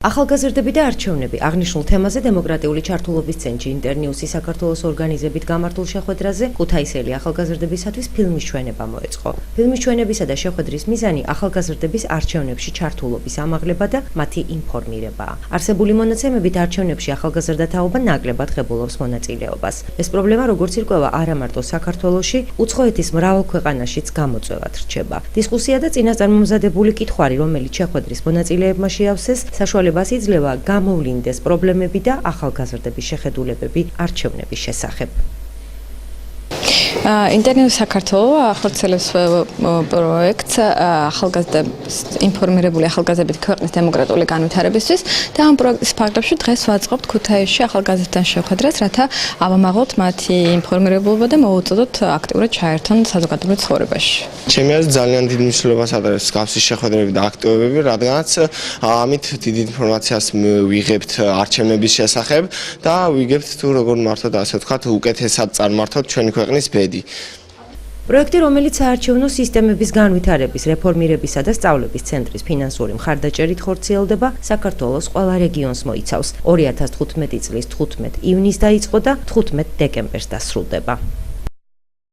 ახალგაზრდები და არჩევნები აღნიშნულ თემაზე დემოკრატიული ჩართულობის ცენტრი ინტერნიუსი საქართველოს ორგანიზებით გამართულ შეხვედრაზე ქუთაისელი ახალგაზრდებისათვის ფილმის ჩვენება მოეწყო. ფილმის ჩვენებისა და შეხვედრის მიზანი ახალგაზრდების არჩევნებში ჩართულობის ამაღლება და მათი ინფორმირებაა. არსებული მონაცემებით არჩევნებში ახალგაზრდათაობა ნაკლებად ღებულობს მონაწილეობას. ეს პრობლემა როგორც ირკვევა არა მარტო საქართველოში, უცხოეთის მრავალ ქვეყანაშიც გამოწვევად რჩება. დისკუსია და წინასწარმომზადებული კითხვარი, რომელიც შეხვედრის მონაწილეებმა შეავსეს, საშუალებას იძლევა გამოვლინდეს პრობლემები და ახალგაზრდების შეხედულებები არჩევნების შესახებ. ინტერნიუს საქართველოს ახორციელებს პროექტს ინფორმირებული ახალგაზრდებით ქვეყნის დემოკრატიული განვითარებისთვის და ამ პროექტის ფარგლებში დღეს ვაწყობთ ქუთაისში ახალგაზრდებთან შეხვედრას, რათა ავამაღლოთ მათი ინფორმირებულობა და მოვუწოდოთ აქტიურად ჩაერთონ საზოგადოებრივ ცხოვრებაში. ჩემი აზრით ძალიან დიდ მნიშვნელობას ატარებს მსგავსი შეხვედრები და აქტივობები, რადგანაც ამით დიდ ინფორმაციას ვიღებთ არჩევნების შესახებ და ვიგებთ თუ როგორ მართოთ, ასე ვთქვათ, უკეთესად წარმართოთ ჩვენი ქვეყნის ბედი. პროექტი, რომელიც საარჩევნო სისტემების განვითარების, რეფორმირებისა და სწავლების ცენტრის ფინანსური მხარდაჭერით ხორციელდება, საქართველოს ყველა რეგიონს მოიცავს. 2015 წლის 15 ივნისს დაიწყო და 15 დეკემბერს დასრულდება.